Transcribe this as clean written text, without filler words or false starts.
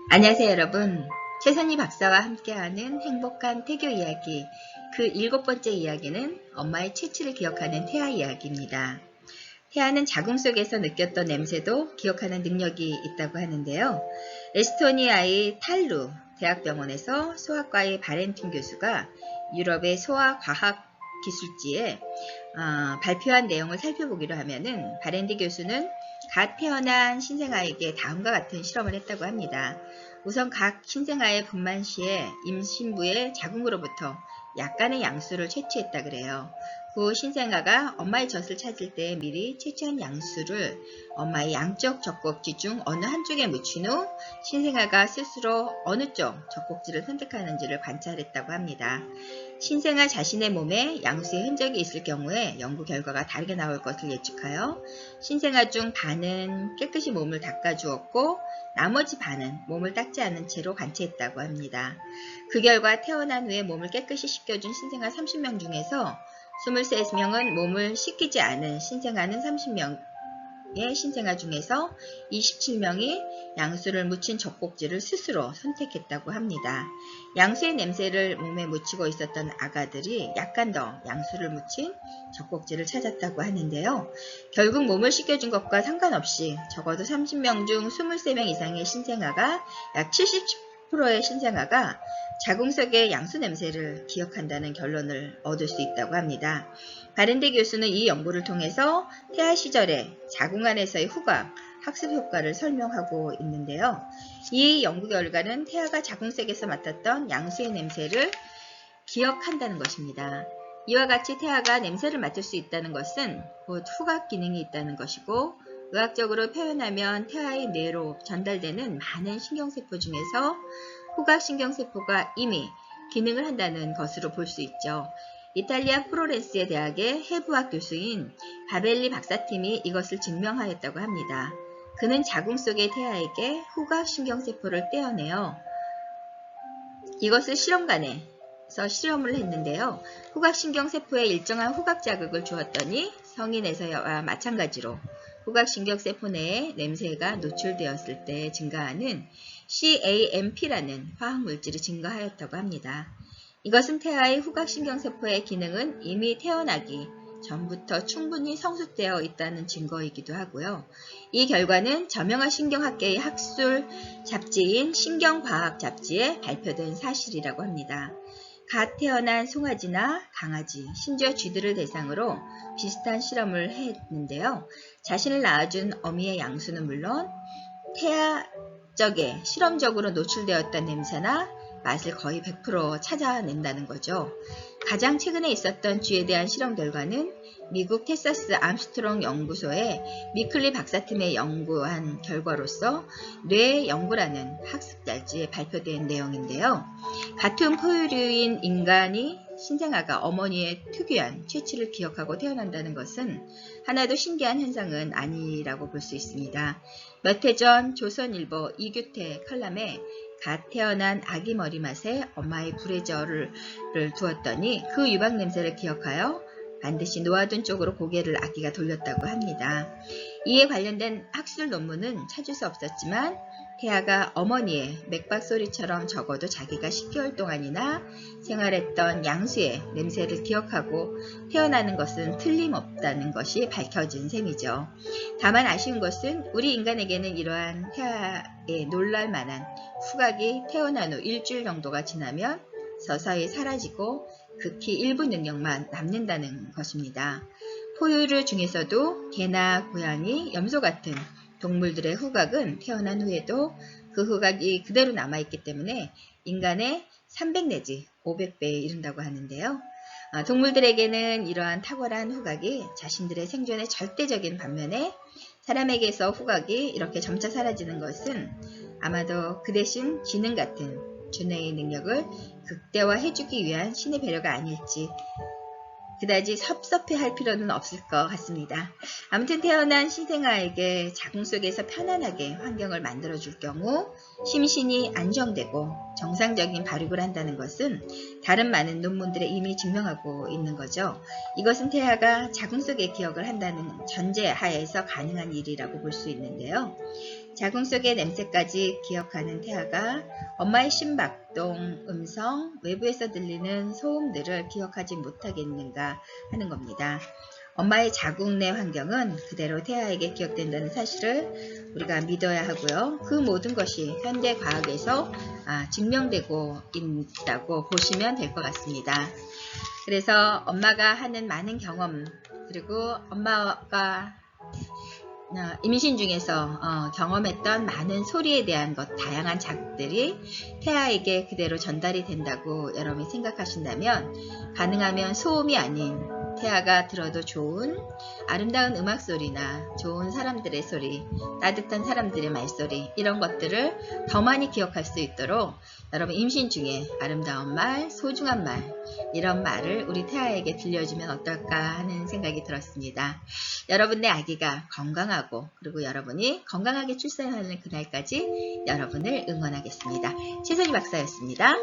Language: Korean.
안녕하세요 여러분. 최선희 박사와 함께하는 행복한 태교 이야기, 그 7번째 이야기는 엄마의 채취를 기억하는 태아 이야기입니다. 태아는 자궁 속에서 느꼈던 냄새도 기억하는 능력이 있다고 하는데요. 에스토니아의 탈루 대학병원에서 소아과의 바렌틴 교수가 유럽의 소아과학기술지에 발표한 내용을 살펴보기로 하면은 바렌디 교수는 갓 태어난 신생아에게 다음과 같은 실험을 했다고 합니다. 우선 각 신생아의 분만 시에 임신부의 자궁으로부터 약간의 양수를 채취했다 그래요. 후 신생아가 엄마의 젖을 찾을 때 미리 채취한 양수를 엄마의 양쪽 젖꼭지 중 어느 한쪽에 묻힌 후 신생아가 스스로 어느 쪽 젖꼭지를 선택하는지를 관찰했다고 합니다. 신생아 자신의 몸에 양수의 흔적이 있을 경우에 연구 결과가 다르게 나올 것을 예측하여 신생아 중 반은 깨끗이 몸을 닦아주었고 나머지 반은 몸을 닦지 않은 채로 관찰했다고 합니다. 그 결과 태어난 후에 몸을 깨끗이 씻겨준 신생아 30명 중에서 23명은 몸을 씻기지 않은 신생아는 30명의 신생아 중에서 27명이 양수를 묻힌 젖꼭지를 스스로 선택했다고 합니다. 양수의 냄새를 몸에 묻히고 있었던 아가들이 약간 더 양수를 묻힌 젖꼭지를 찾았다고 하는데요. 결국 몸을 씻겨준 것과 상관없이 적어도 30명 중 23명 이상의 신생아가 약 70%의 신생아가 자궁 속의 양수 냄새를 기억한다는 결론을 얻을 수 있다고 합니다. 바렌데 교수는 이 연구를 통해서 태아 시절에 자궁 안에서의 후각, 학습 효과를 설명하고 있는데요. 이 연구 결과는 태아가 자궁 속에서 맡았던 양수의 냄새를 기억한다는 것입니다. 이와 같이 태아가 냄새를 맡을 수 있다는 것은 곧 후각 기능이 있다는 것이고, 의학적으로 표현하면 태아의 뇌로 전달되는 많은 신경세포 중에서 후각신경세포가 이미 기능을 한다는 것으로 볼 수 있죠. 이탈리아 플로렌스의 대학의 해부학 교수인 바벨리 박사팀이 이것을 증명하였다고 합니다. 그는 자궁 속의 태아에게 후각신경세포를 떼어내어 이것을 실험관에서 실험을 했는데요. 후각신경세포에 일정한 후각 자극을 주었더니 성인에서와 마찬가지로 후각신경세포 내에 냄새가 노출되었을 때 증가하는 CAMP라는 화학물질이 증가하였다고 합니다. 이것은 태아의 후각신경세포의 기능은 이미 태어나기 전부터 충분히 성숙되어 있다는 증거이기도 하고요. 이 결과는 저명한 신경학계의 학술 잡지인 신경과학 잡지에 발표된 사실이라고 합니다. 갓 태어난 송아지나 강아지, 심지어 쥐들을 대상으로 비슷한 실험을 했는데요. 자신을 낳아준 어미의 양수는 물론 태아 적에 실험적으로 노출되었던 냄새나 맛을 거의 100% 찾아낸다는 거죠. 가장 최근에 있었던 쥐에 대한 실험 결과는 미국 텍사스 암스트롱 연구소의 미클리 박사팀의 연구한 결과로서 뇌 연구라는 학습 잡지에 발표된 내용인데요. 같은 포유류인 인간이 신생아가 어머니의 특유한 채취를 기억하고 태어난다는 것은 하나도 신기한 현상은 아니라고 볼 수 있습니다. 몇 해 전 조선일보 이규태 칼럼에 갓 태어난 아기 머리맡에 엄마의 불의절을 두었더니 그 유박 냄새를 기억하여 반드시 놓아둔 쪽으로 고개를 아기가 돌렸다고 합니다. 이에 관련된 학술 논문은 찾을 수 없었지만 태아가 어머니의 맥박 소리처럼 적어도 자기가 10개월 동안이나 생활했던 양수의 냄새를 기억하고 태어나는 것은 틀림없다는 것이 밝혀진 셈이죠. 다만 아쉬운 것은 우리 인간에게는 이러한 태아에 놀랄만한 후각이 태어난 후 일주일 정도가 지나면 서서히 사라지고 극히 일부 능력만 남는다는 것입니다. 포유류 중에서도 개나 고양이, 염소 같은 동물들의 후각은 태어난 후에도 그 후각이 그대로 남아있기 때문에 인간의 300 내지 500배에 이른다고 하는데요. 동물들에게는 이러한 탁월한 후각이 자신들의 생존에 절대적인 반면에 사람에게서 후각이 이렇게 점차 사라지는 것은 아마도 그 대신 지능 같은 두뇌의 능력을 극대화해주기 위한 신의 배려가 아닐지 그다지 섭섭해할 필요는 없을 것 같습니다. 아무튼 태어난 신생아에게 자궁 속에서 편안하게 환경을 만들어줄 경우 심신이 안정되고 정상적인 발육을 한다는 것은 다른 많은 논문들에 이미 증명하고 있는 거죠. 이것은 태아가 자궁 속의 기억을 한다는 전제 하에서 가능한 일이라고 볼 수 있는데요. 자궁 속의 냄새까지 기억하는 태아가 엄마의 심박동, 음성, 외부에서 들리는 소음들을 기억하지 못하겠는가 하는 겁니다. 엄마의 자궁 내 환경은 그대로 태아에게 기억된다는 사실을 우리가 믿어야 하고요. 그 모든 것이 현대 과학에서 증명되고 있다고 보시면 될 것 같습니다. 그래서 엄마가 하는 많은 경험, 그리고 엄마가 임신 중에서 경험했던 많은 소리에 대한 다양한 자극들이 태아에게 그대로 전달이 된다고 여러분이 생각하신다면, 가능하면 소음이 아닌 태아가 들어도 좋은 아름다운 음악 소리나 좋은 사람들의 소리, 따뜻한 사람들의 말소리, 이런 것들을 더 많이 기억할 수 있도록 여러분 임신 중에 아름다운 말, 소중한 말, 이런 말을 우리 태아에게 들려주면 어떨까 하는 생각이 들었습니다. 여러분의 아기가 건강하고, 그리고 여러분이 건강하게 출산하는 그날까지 여러분을 응원하겠습니다. 최선희 박사였습니다.